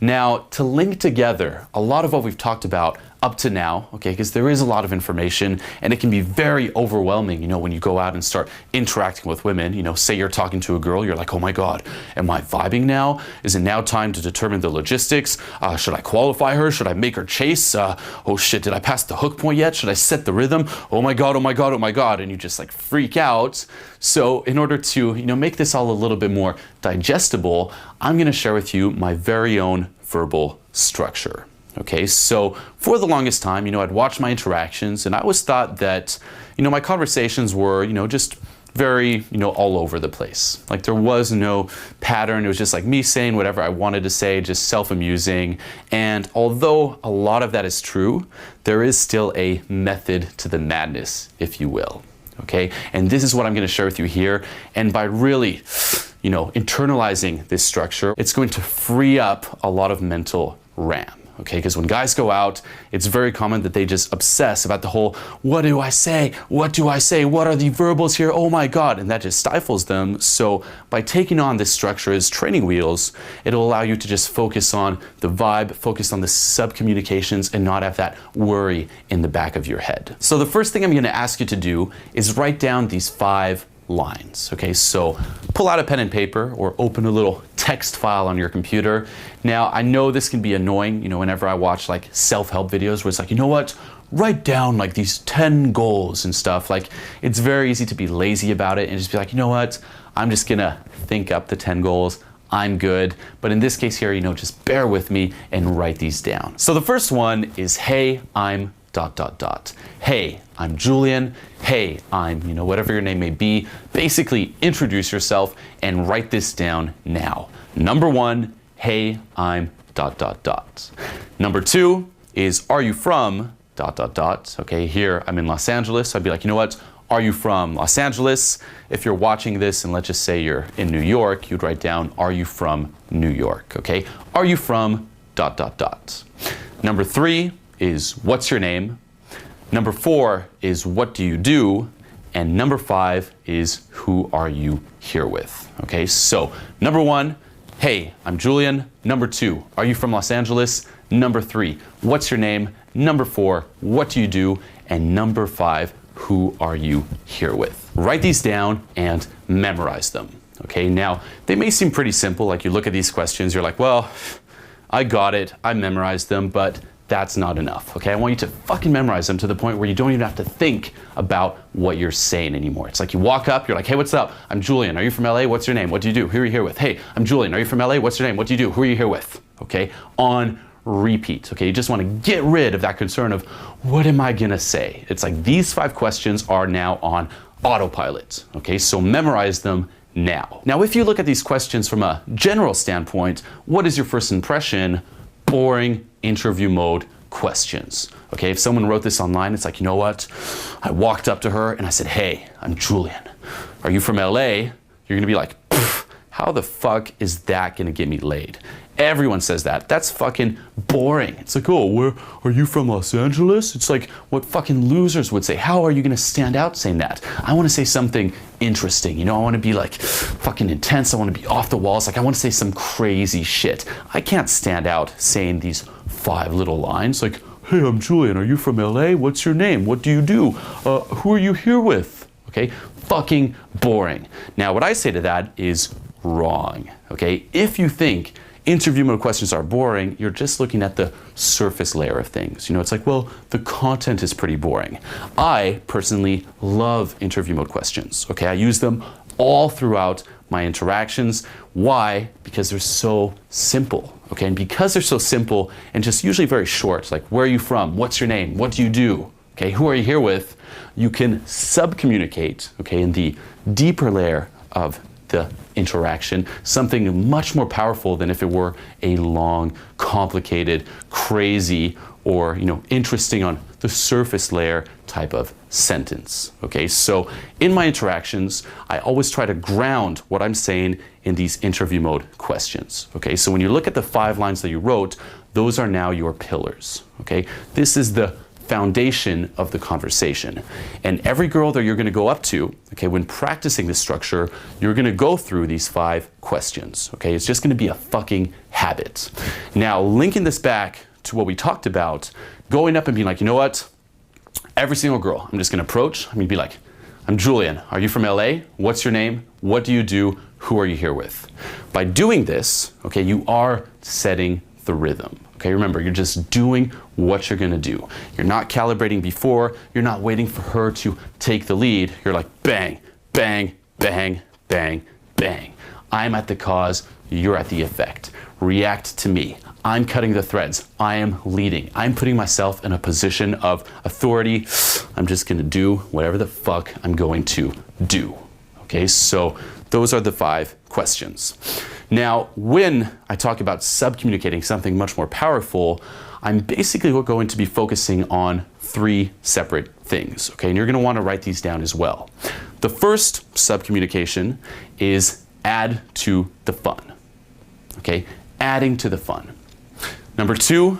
Now, to link together a lot of what we've talked about up to now, okay, because there is a lot of information and it can be very overwhelming, when you go out and start interacting with women, say you're talking to a girl, you're like, oh my God, am I vibing now? Is it now time to determine the logistics? Should I qualify her? Should I make her chase? Oh shit, did I pass the hook point yet? Should I set the rhythm? Oh my God, oh my God, oh my God. And you just like freak out. So in order to, make this all a little bit more digestible, I'm gonna share with you my very own verbal structure. Okay, so for the longest time, I'd watch my interactions and I always thought that, my conversations were, just very, all over the place. Like there was no pattern. It was just like me saying whatever I wanted to say, just self-amusing. And although a lot of that is true, there is still a method to the madness, if you will. Okay, and this is what I'm going to share with you here. And by really, internalizing this structure, it's going to free up a lot of mental RAM. Okay, because when guys go out, it's very common that they just obsess about the whole, what do I say? What do I say? What are the verbals here? Oh my God. And that just stifles them. So by taking on this structure as training wheels, it'll allow you to just focus on the vibe, focus on the sub-communications and not have that worry in the back of your head. So the first thing I'm going to ask you to do is write down these 5 lines. Okay, so pull out a pen and paper or open a little text file on your computer. Now, I know this can be annoying, whenever I watch like self-help videos where it's like, what? Write down like these 10 goals and stuff. Like it's very easy to be lazy about it and just be like, what? I'm just gonna think up the 10 goals. I'm good. But in this case here, just bear with me and write these down. So the first one is, hey, I'm ... Hey, I'm Julian. Hey, I'm, whatever your name may be. Basically, introduce yourself and write this down now. Number 1, hey, I'm ... Number 2 is, are you from ... Okay, here I'm in Los Angeles. So I'd be like, what? Are you from Los Angeles? If you're watching this and let's just say you're in New York, you'd write down, are you from New York? Okay, are you from ... Number 3 is, what's your name? Number 4 is, what do you do? And number 5 is, who are you here with? Okay, so number 1, hey, I'm Julian. Number 2, are you from Los Angeles? Number 3, what's your name? Number 4, what do you do? And number 5, who are you here with? Write these down and memorize them. Okay, now they may seem pretty simple. Like you look at these questions, you're like, well, I got it, I memorized them, but that's not enough, okay? I want you to fucking memorize them to the point where you don't even have to think about what you're saying anymore. It's like you walk up, you're like, hey, what's up? I'm Julian. Are you from LA? What's your name? What do you do? Who are you here with? Hey, I'm Julian. Are you from LA? What's your name? What do you do? Who are you here with? Okay, on repeat, okay? You just want to get rid of that concern of, what am I gonna say? It's like these 5 questions are now on autopilot, okay? So memorize them now. Now, if you look at these questions from a general standpoint, what is your first impression? Boring interview mode questions. Okay, if someone wrote this online, it's like, what? I walked up to her and I said, hey, I'm Julian. Are you from LA? You're gonna be like, how the fuck is that gonna get me laid? Everyone says that. That's fucking boring. It's like, oh, where are you from, Los Angeles? It's like what fucking losers would say. How are you gonna stand out saying that? I wanna say something interesting. I wanna be like fucking intense. I wanna be off the walls. Like I wanna say some crazy shit. I can't stand out saying these 5 little lines like, hey, I'm Julian. Are you from LA? What's your name? What do you do? Who are you here with? Okay, fucking boring. Now, what I say to that is wrong. Okay, if you think interview mode questions are boring, you're just looking at the surface layer of things. It's like, well, the content is pretty boring. I personally love interview mode questions. Okay, I use them all throughout my interactions. Why? Because they're so simple. Okay, and because they're so simple and just usually very short, like where are you from? What's your name? What do you do? Okay, who are you here with? You can sub-communicate, okay, in the deeper layer of the interaction, something much more powerful than if it were a long, complicated, crazy, or interesting on the surface layer type of sentence. Okay, so in my interactions, I always try to ground what I'm saying in these interview mode questions. Okay, so when you look at the 5 lines that you wrote, those are now your pillars. Okay, this is the foundation of the conversation. And every girl that you're going to go up to, okay, when practicing this structure, you're going to go through these 5 questions, okay? It's just going to be a fucking habit. Now, linking this back to what we talked about, going up and being like, you know what? Every single girl, I'm just going to approach, I'm going to be like, I'm Julian. Are you from LA? What's your name? What do you do? Who are you here with? By doing this, okay, you are setting the rhythm. Okay, remember, you're just doing what you're gonna do. You're not calibrating before, you're not waiting for her to take the lead. You're like bang, bang, bang, bang, bang. I'm at the cause, you're at the effect. React to me. I'm cutting the threads. I am leading. I'm putting myself in a position of authority. I'm just gonna do whatever the fuck I'm going to do. Okay, so those are the 5 questions. Now, when I talk about subcommunicating something much more powerful, I'm basically going to be focusing on 3 separate things, okay? And you're gonna wanna write these down as well. The first subcommunication is add to the fun, okay? Adding to the fun. Number 2,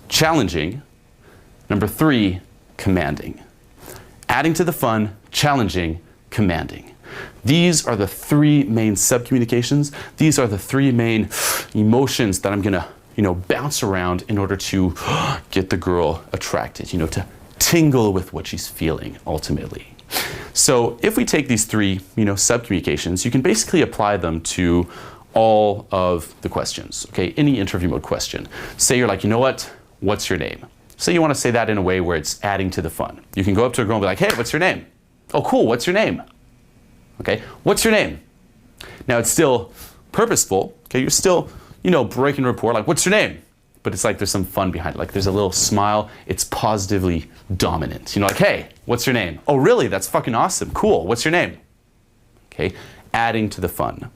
challenging. Number 3, commanding. Adding to the fun, challenging, commanding. These are the 3 main subcommunications. These are the 3 main emotions that I'm gonna, bounce around in order to get the girl attracted, to tingle with what she's feeling ultimately. So if we take these 3, subcommunications, you can basically apply them to all of the questions, okay? Any interview mode question. Say you're like, you know what? What's your name? Say you wanna say that in a way where it's adding to the fun. You can go up to a girl and be like, hey, what's your name? Oh, cool, what's your name? Okay, what's your name? Now it's still purposeful, okay? You're still, breaking rapport, like, what's your name? But it's like there's some fun behind it. Like there's a little smile, it's positively dominant. Like, hey, what's your name? Oh, really? That's fucking awesome. Cool, what's your name? Okay, adding to the fun.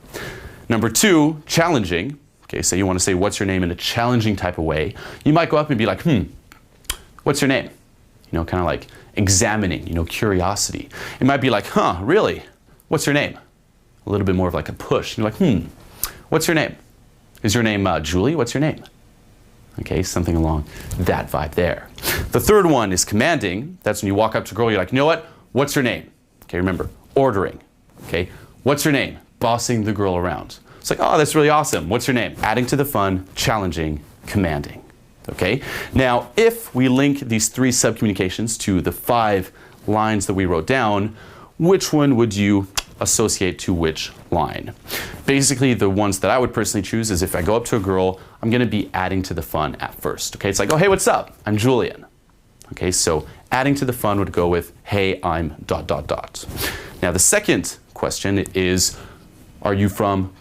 Number 2, challenging. Okay, so you want to say what's your name in a challenging type of way. You might go up and be like, what's your name? Kind of like examining, curiosity. It might be like, huh, really? What's your name? A little bit more of like a push. You're like, what's your name? Is your name Julie? What's your name? Okay, something along that vibe there. The third one is commanding. That's when you walk up to a girl, you're like, you know what? What's your name? Okay, remember, ordering. Okay, what's your name? Bossing the girl around. It's like, oh, that's really awesome. What's your name? Adding to the fun, challenging, commanding. Okay, now if we link these 3 subcommunications to the 5 lines that we wrote down, which one would you associate to which line? Basically, the ones that I would personally choose is if I go up to a girl, I'm gonna be adding to the fun at first. Okay, it's like, oh, hey, what's up? I'm Julian. Okay, so adding to the fun would go with, hey, I'm ... Now, the second question is, are you from ...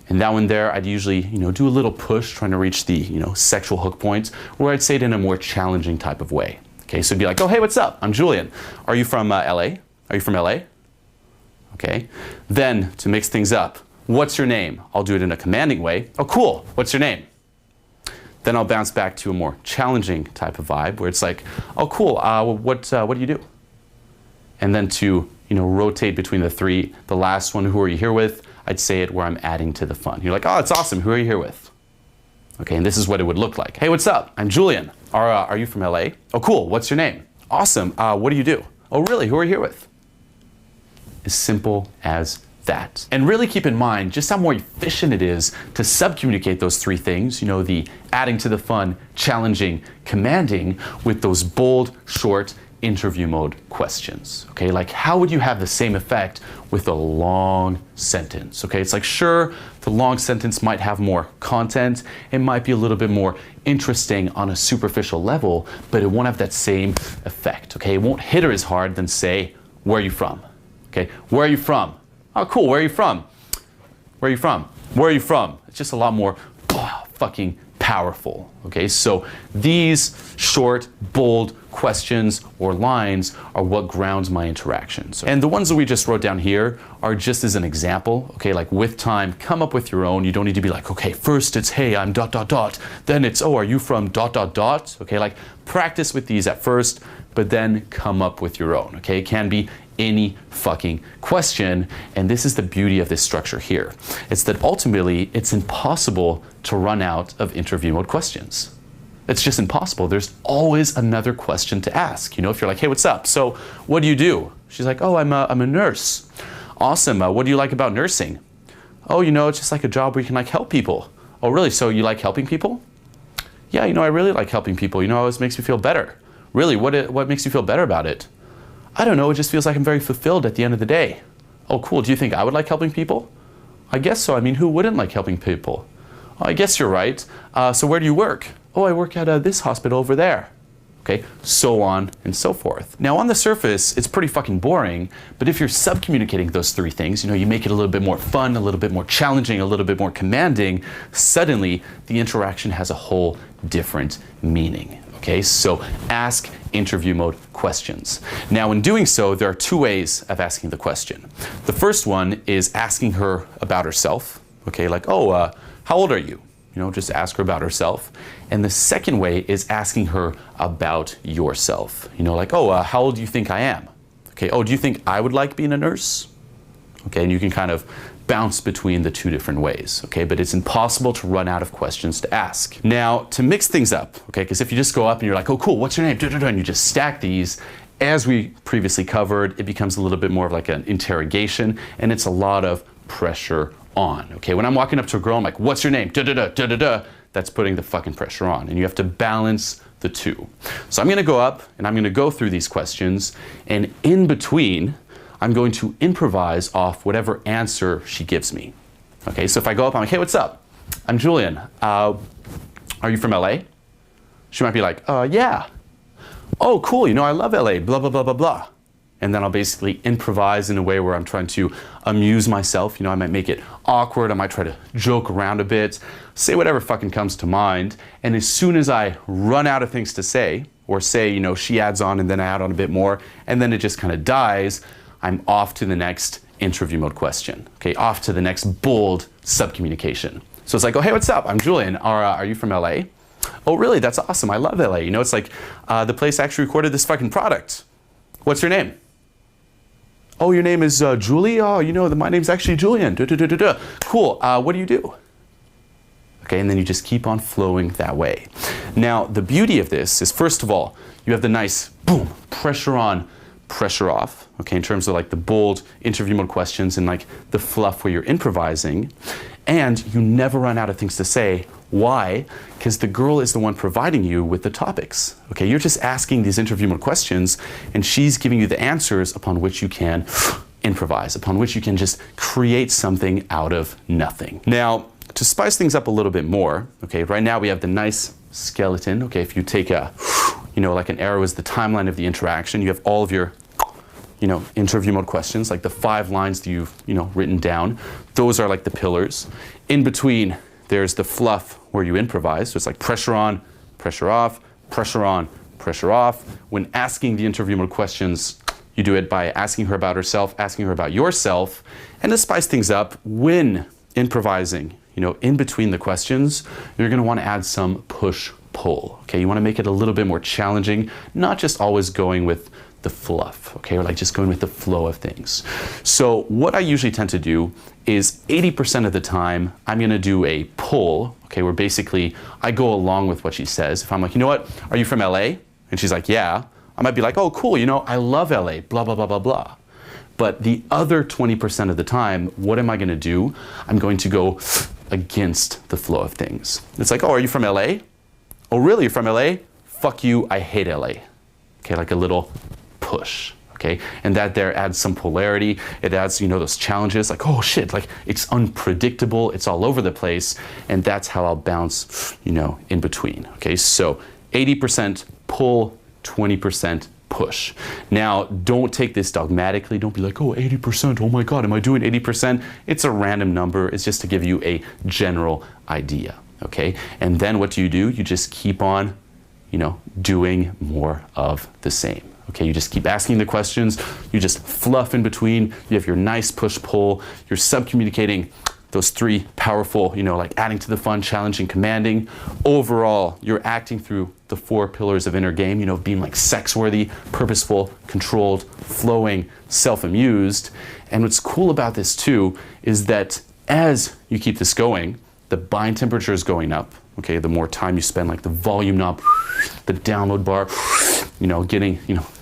And that one there, I'd usually, do a little push trying to reach the, sexual hook points, where I'd say it in a more challenging type of way. Okay, so it'd be like, oh, hey, what's up? I'm Julian. Are you from LA? Are you from LA? Okay. Then, to mix things up, what's your name? I'll do it in a commanding way. Oh, cool. What's your name? Then I'll bounce back to a more challenging type of vibe, where it's like, oh, cool. What do you do? And then to, rotate between the 3, the last one, who are you here with? I'd say it where I'm adding to the fun. You're like, oh, it's awesome. Who are you here with? Okay, and this is what it would look like. Hey, what's up? I'm Julian. Are you from LA? Oh, cool. What's your name? Awesome. What do you do? Oh, really? Who are you here with? As simple as that. And really keep in mind just how more efficient it is to subcommunicate those 3 things, the adding to the fun, challenging, commanding, with those bold, short, interview mode questions. Okay, like how would you have the same effect with a long sentence? Okay, it's like, sure, the long sentence might have more content, it might be a little bit more interesting on a superficial level, but it won't have that same effect. Okay, it won't hit her as hard than say, where are you from? Okay, where are you from? Oh, cool, where are you from? Where are you from? Where are you from? It's just a lot more fucking powerful. Okay, so these short, bold questions or lines are what grounds my interactions. And the ones that we just wrote down here are just as an example. Okay, like with time, come up with your own. You don't need to be like, okay, first it's, hey, I'm ... Then it's, oh, are you from ... Okay, like practice with these at first, but then come up with your own. Okay, it can be any fucking question. And this is the beauty of this structure here. It's that ultimately it's impossible to run out of interview mode questions. It's just impossible. There's always another question to ask. You know, if you're like, hey, what's up? So what do you do? She's like, oh, I'm a nurse. Awesome. What do you like about nursing? Oh, you know, it's just like a job where you can like help people. Oh, really? So you like helping people? Yeah, you know, I really like helping people. You know, it always makes me feel better. Really? What makes you feel better about it? I don't know. It just feels like I'm very fulfilled at the end of the day. Oh, cool. Do you think I would like helping people? I guess so. I mean, who wouldn't like helping people? Oh, I guess you're right. So where do you work? Oh, I work at this hospital over there. Okay, so on and so forth. Now on the surface, it's pretty fucking boring, but if you're sub-communicating those three things, you know, you make it a little bit more fun, a little bit more challenging, a little bit more commanding, suddenly the interaction has a whole different meaning. Okay, so ask interview mode questions. Now in doing so, there are two ways of asking the question. The first one is asking her about herself. Okay, like, oh, how old are you? You know, just ask her about herself. And the second way is asking her about yourself. You know, like, oh, how old do you think I am? Okay, oh, do you think I would like being a nurse? Okay, and you can kind of bounce between the two different ways, okay? But it's impossible to run out of questions to ask. Now, to mix things up, okay, because if you just go up and you're like, oh, cool, what's your name? And you just stack these, as we previously covered, it becomes a little bit more of like an interrogation, and it's a lot of pressure on, okay? When I'm walking up to a girl, I'm like, what's your name? That's putting the fucking pressure on, and you have to balance the two. So I'm gonna go up and I'm gonna go through these questions, and in between, I'm going to improvise off whatever answer she gives me. Okay, so if I go up, I'm like, hey, what's up? I'm Julian. Are you from LA? She might be like, yeah. Oh, cool, you know, I love LA, blah, blah, blah, blah, blah. And then I'll basically improvise in a way where I'm trying to amuse myself. You know, I might make it awkward. I might try to joke around a bit, say whatever fucking comes to mind. And as soon as I run out of things to say, or say, you know, she adds on and then I add on a bit more, and then it just kind of dies, I'm off to the next interview mode question. Okay, off to the next bold sub-communication. So it's like, oh, hey, what's up? I'm Julian. Are you from LA? Oh, really? That's awesome. I love LA. You know, it's like the place actually recorded this fucking product. What's your name? Oh, your name is Julie? Oh, you know, my name's actually Julian. Cool. What do you do? Okay, and then you just keep on flowing that way. Now, the beauty of this is, first of all, you have the nice, boom, pressure on, pressure off, okay, in terms of like the bold interview mode questions and like the fluff where you're improvising. And you never run out of things to say. Why? Because the girl is the one providing you with the topics. Okay, you're just asking these interview mode questions and she's giving you the answers upon which you can improvise, upon which you can just create something out of nothing. Now, to spice things up a little bit more, okay, right now we have the nice skeleton. Okay, if you take a, you know, like an arrow is the timeline of the interaction, you have all of your, you know, interview mode questions, like the 5 lines that you've, you know, written down. Those are like the pillars. In between, there's the fluff where you improvise. So it's like pressure on, pressure off, pressure on, pressure off. When asking the interview mode questions, you do it by asking her about herself, asking her about yourself. And to spice things up, when improvising, you know, in between the questions, you're gonna wanna add some push-pull, okay? You wanna make it a little bit more challenging, not just always going with the fluff, okay, or like just going with the flow of things. So what I usually tend to do is 80% of the time, I'm gonna do a pull, okay, where basically I go along with what she says. If I'm like, you know what, are you from LA? And she's like, yeah. I might be like, oh, cool, you know, I love LA, blah, blah, blah, blah, blah. But the other 20% of the time, what am I gonna do? I'm going to go against the flow of things. It's like, oh, are you from LA? Oh, really, you're from LA? Fuck you, I hate LA. Okay, like a little push, okay? And that there adds some polarity. It adds, you know, those challenges, like, oh shit, like it's unpredictable, it's all over the place, and that's how I'll bounce, you know, in between, okay? So 80% pull, 20% push. Now, don't take this dogmatically. Don't be like, oh, 80%, oh my God, am I doing 80%? It's a random number. It's just to give you a general idea, okay? And then what do? You just keep on, you know, doing more of the same. Okay, you just keep asking the questions, you just fluff in between, you have your nice push-pull, you're sub-communicating those 3 powerful, you know, like adding to the fun, challenging, commanding. Overall, you're acting through the 4 pillars of inner game, you know, being like sex-worthy, purposeful, controlled, flowing, self-amused. And what's cool about this too is that as you keep this going, the bind temperature is going up, okay, the more time you spend, like the volume knob, the download bar, getting,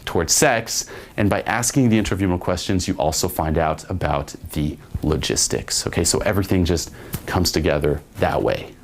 towards sex. And by asking the interview more questions, you also find out about the logistics. Okay, so everything just comes together that way.